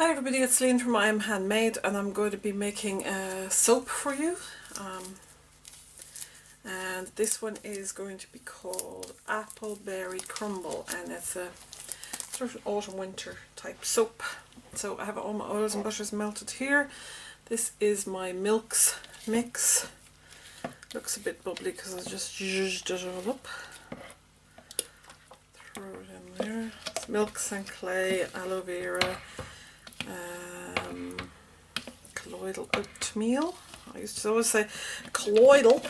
Hi everybody, it's Celine from I Am Handmade, and I'm going to be making a soap for you. And this one is going to be called Apple Berry Crumble, and it's a sort of autumn winter type soap. So I have all my oils and butters melted here. This is my milks mix. Looks a bit bubbly because I just zhuzhed it all up. Throw it in there. It's milks and clay, aloe vera, colloidal oatmeal. I used to always say colloidal.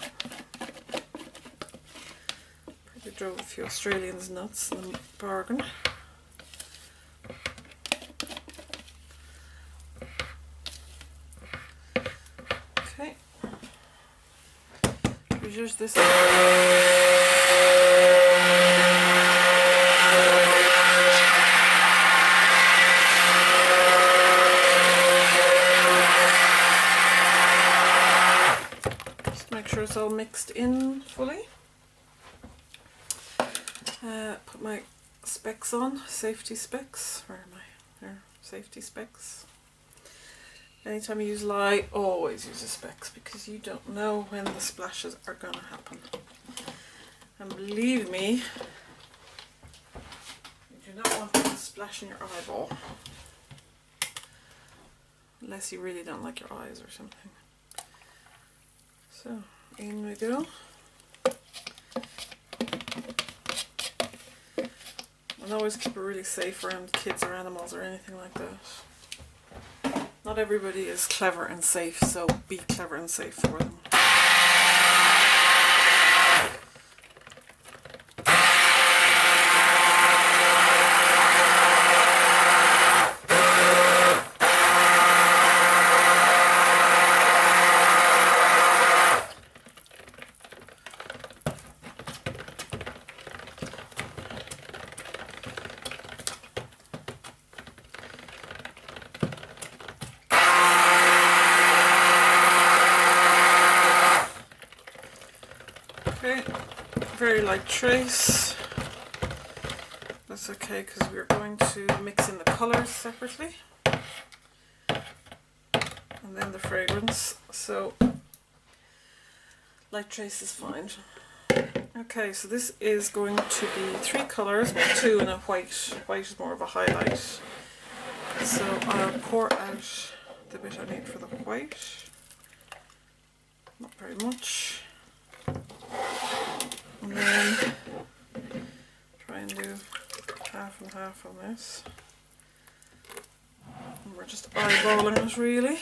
Probably drove a few Australians nuts in the bargain. Okay. Here's this. Make sure it's all mixed in fully. Put my specs on, safety specs. Where am I? There, safety specs. Anytime you use lye, always use the specs because you don't know when the splashes are going to happen. And believe me, you do not want them to splash in your eyeball. Unless you really don't like your eyes or something. So, in we go. And always keep it really safe around kids or animals or anything like that. Not everybody is clever and safe, so be clever and safe for them. Okay, very light trace. That's okay because we're going to mix in the colours separately and then the fragrance, so light trace is fine. Okay, so this is going to be 3 colours, well 2 and a white. White is more of a highlight. So I'll pour out the bit I need for the white. Not very much. And then try and do half and half on this. And we're just eyeballing it really.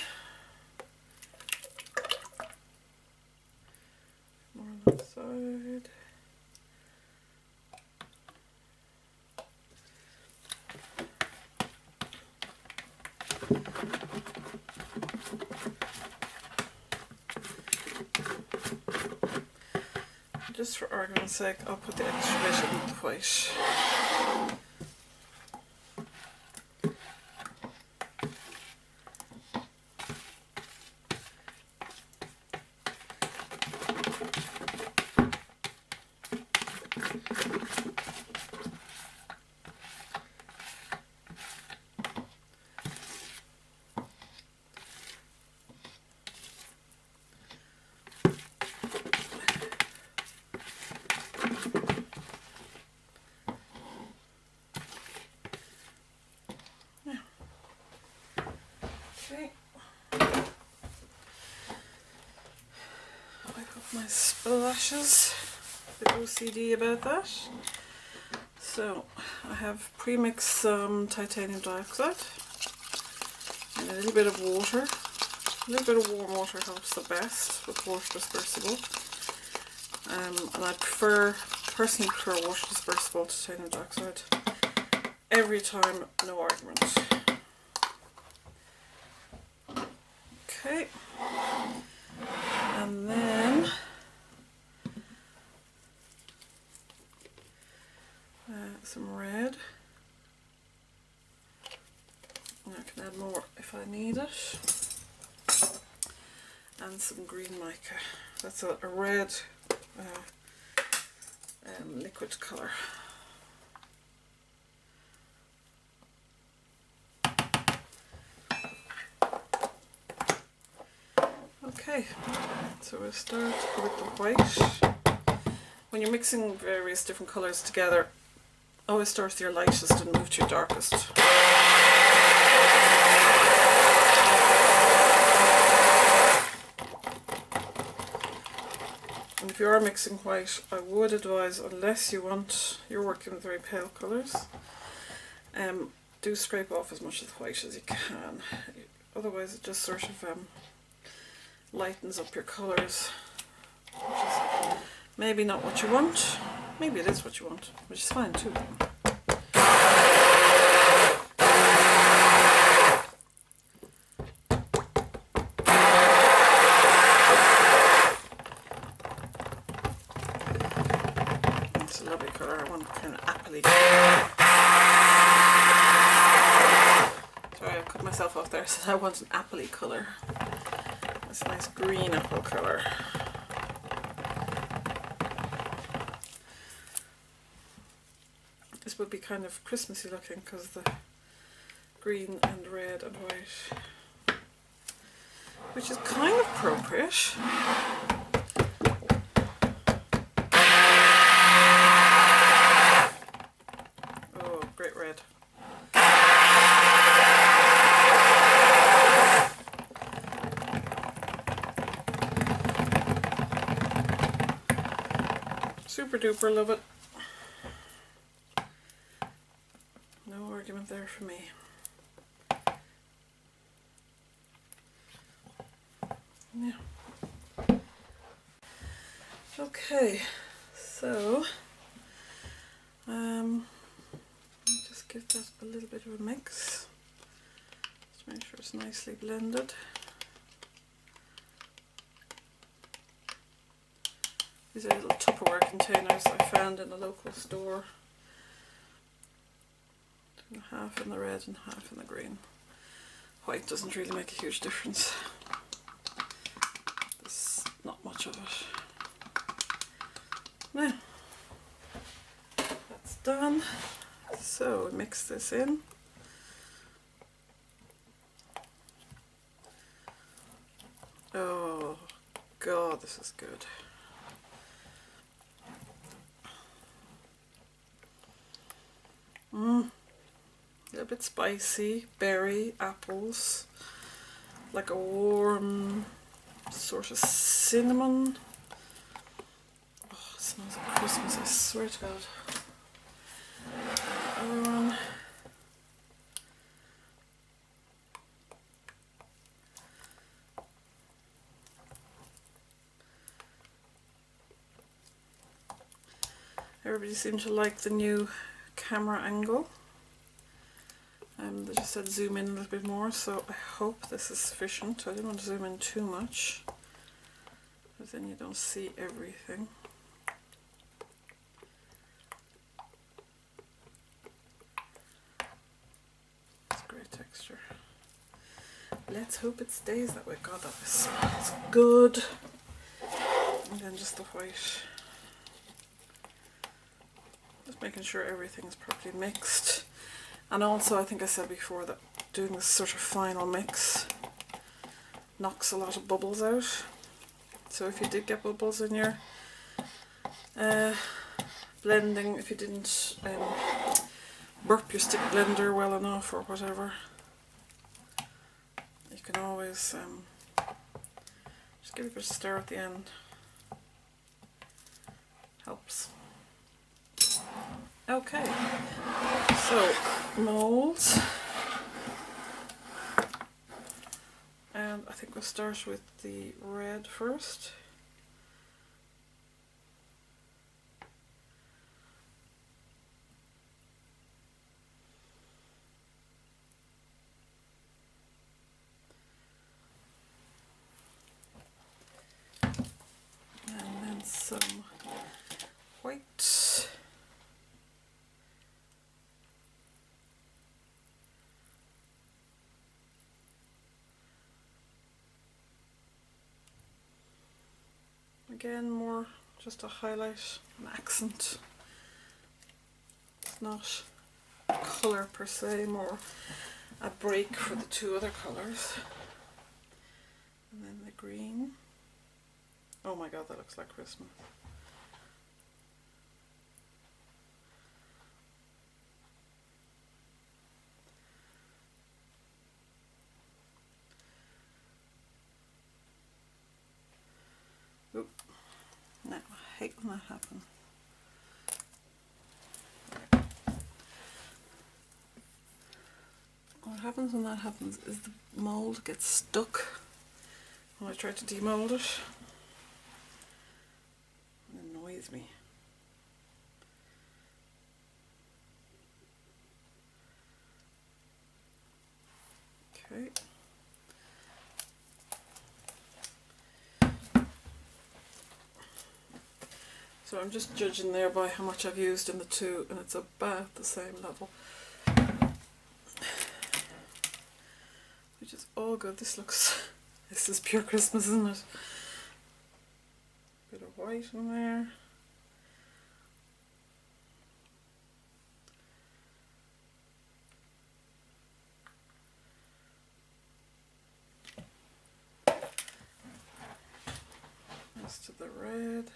More on that side. Just for argument's sake, I'll put the extra bit in the white. Okay. I got my splashes, a bit OCD about that. So I have pre-mixed some titanium dioxide and a little bit of water. A little bit of warm water helps the best with water dispersible. And I personally prefer water dispersible titanium dioxide. Every time, no argument. Okay, and then some red, and I can add more if I need it, and some green mica. That's a red liquid colour. Okay, so we'll start with the white. When you're mixing various different colours together, always start with your lightest and move to your darkest. And if you are mixing white, I would advise, unless you're working with very pale colours, do scrape off as much of the white as you can. Otherwise it just sort of lightens up your colours, which is maybe not what you want. Maybe it is what you want, which is fine too. It's a lovely colour. I want kind of appley. Sorry, I cut myself off there. So I want an appley colour. It's a nice green apple colour. This would be kind of Christmassy looking because the green and red and white, which is kind of appropriate. Oh, great red. Super duper love it. No argument there for me. Yeah. Okay, so just give that a little bit of a mix. Just make sure it's nicely blended. These are little Tupperware containers I found in a local store. Half in the red and half in the green. White doesn't really make a huge difference. There's not much of it. Now, that's done. So mix this in. Oh God, this is good. A little bit spicy, berry, apples, like a warm sort of cinnamon. Oh, it smells like Christmas, I swear to God. Other one. Everybody seemed to like the new camera angle. They just said zoom in a little bit more, so I hope this is sufficient. I didn't want to zoom in too much, because then you don't see everything. It's a great texture. Let's hope it stays that way. God, that smells good. And then just the white. Just making sure everything's properly mixed. And also, I think I said before that doing this sort of final mix knocks a lot of bubbles out. So if you did get bubbles in your blending, if you didn't burp your stick blender well enough or whatever, you can always just give it a bit of stir at the end. Helps. Okay, so molds, and I think we'll start with the red first. And then some white. Again, more just a highlight, an accent. It's not a colour per se, more a break for the two other colours. And then the green. Oh my god, that looks like Christmas. Oop. No, I hate when that happens. What happens when that happens is the mould gets stuck when I try to demold it. It annoys me. Okay. So I'm just judging there by how much I've used in the two, and it's about the same level. Which is all good. This is pure Christmas, isn't it? Bit of white in there. As to the red.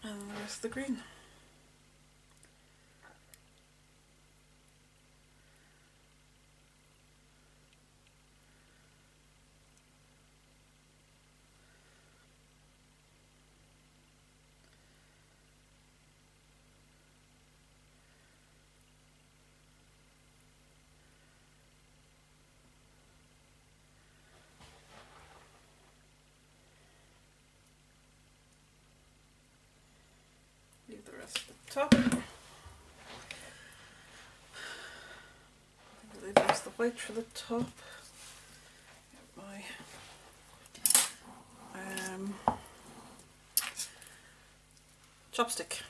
And the rest of the green. Leave the rest at the top. Leave just the white for the top. Get my chopstick.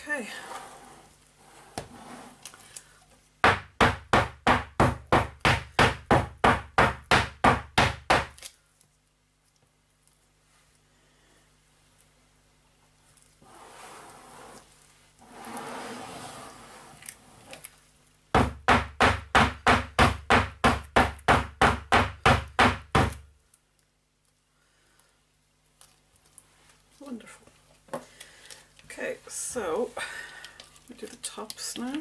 Okay. Wonderful. Okay, so we do the tops now.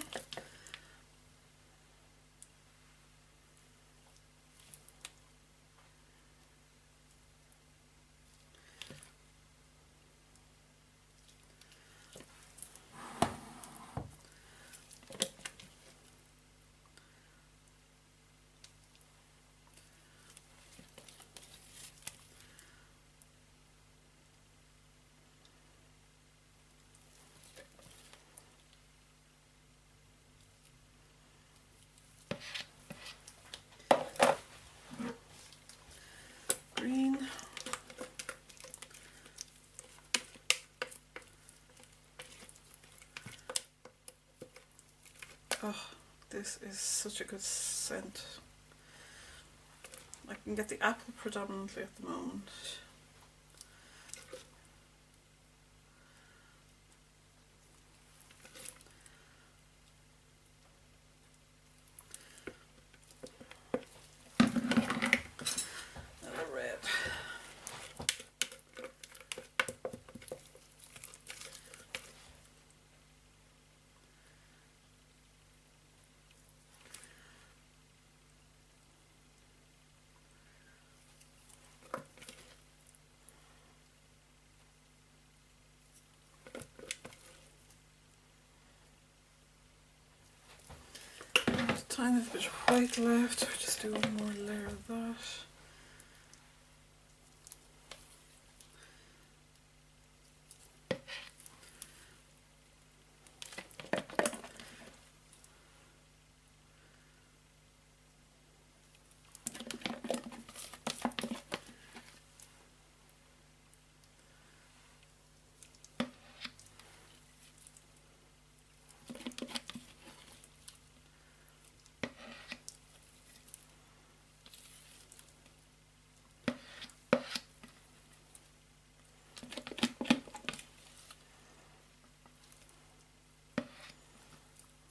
Green. Oh, this is such a good scent. I can get the apple predominantly at the moment. tiny bit of white left, so just do one more layer of that.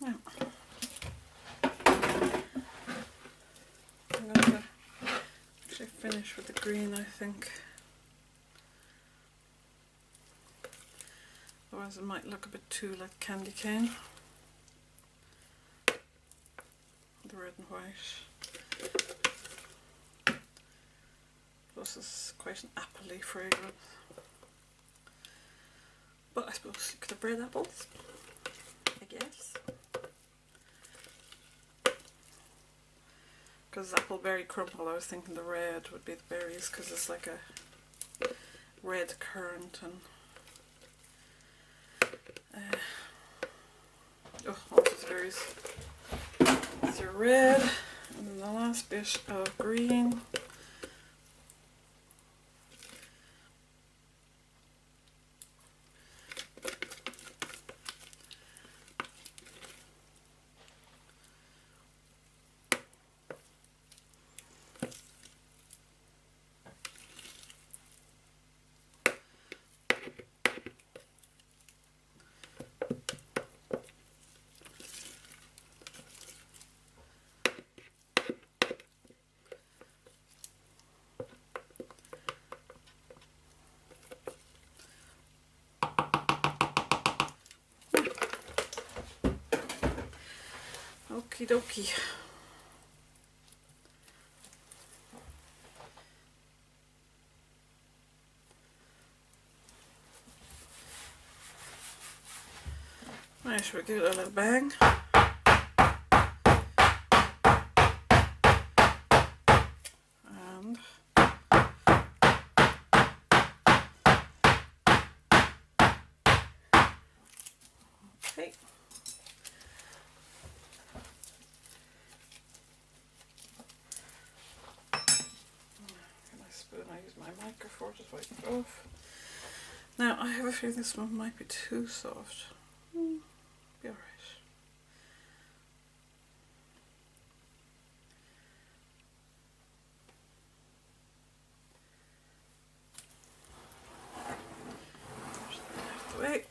Now, I'm going to actually finish with the green, I think. Otherwise it might look a bit too like candy cane. The red and white. Plus it's quite an appley fragrance. But I suppose you could have red apples, I guess. Because appleberry crumble, I was thinking the red would be the berries because it's like a red currant and all those berries. These are red, and then the last bit of green. Okie dokie. Right, should we give it a little bang? And okay. I use my microphone to wipe it off. Now I have a feeling this one might be too soft. Be alright. Push that out of the way.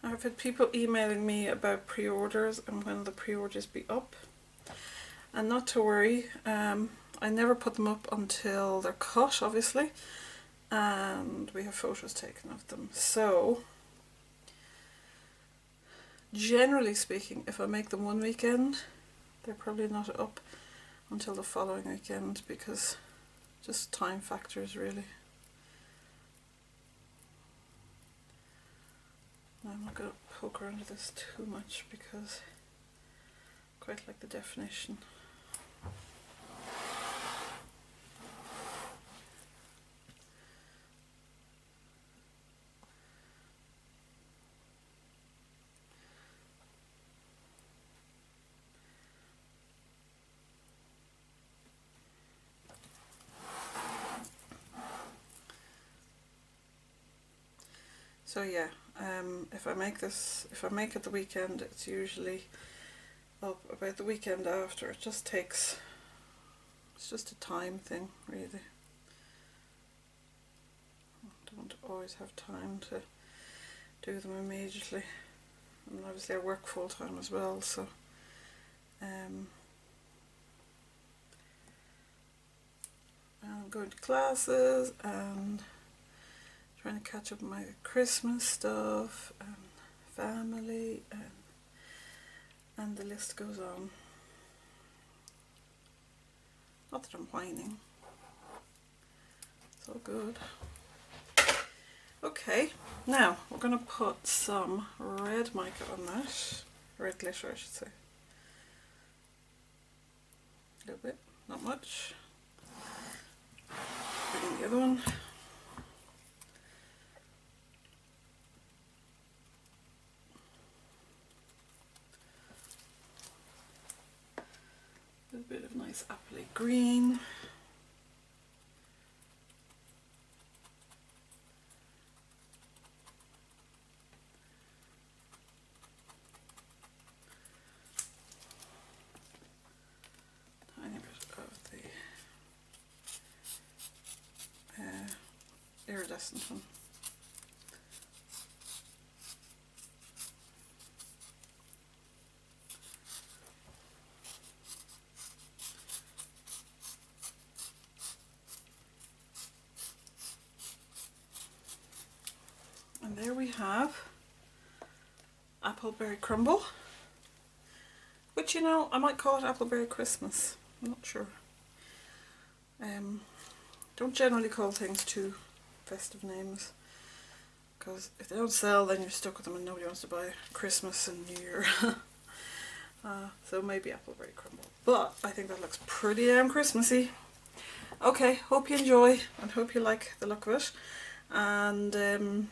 I've had people emailing me about pre-orders and when the pre-orders be up. And not to worry, I never put them up until they're cut, obviously, and we have photos taken of them. So, generally speaking, if I make them one weekend, they're probably not up until the following weekend because just time factors, really. I'm not going to poke around with this too much because I quite like the definition. So yeah, if I make it the weekend, it's usually up about the weekend after. It just takes, it's just a time thing, really. I don't always have time to do them immediately. I mean, obviously I work full time as well, so I'm going to classes and trying to catch up on my Christmas stuff and family and the list goes on. Not that I'm whining. It's all good. Okay, now we're going to put some red mica on that, red glitter I should say. A little bit, not much. Bring in the other one. A little bit of nice appley green. Tiny bit of the iridescent one. And there we have Appleberry Crumble, which, you know, I might call it Appleberry Christmas. I'm not sure. Don't generally call things too festive names, because if they don't sell then you're stuck with them and nobody wants to buy Christmas and New Year. So maybe Appleberry Crumble, but I think that looks pretty damn Christmassy. Okay, hope you enjoy and hope you like the look of it, and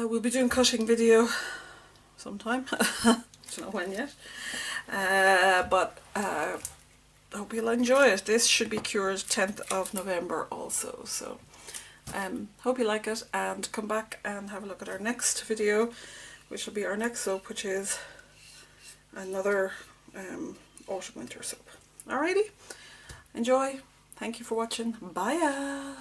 we'll be doing cutting video sometime. Don't know when yet, but I hope you'll enjoy it. This should be cured 10th of November also, so hope you like it, and come back and have a look at our next video, which will be our next soap, which is another autumn winter soap. Alrighty, enjoy. Thank you for watching. Bye.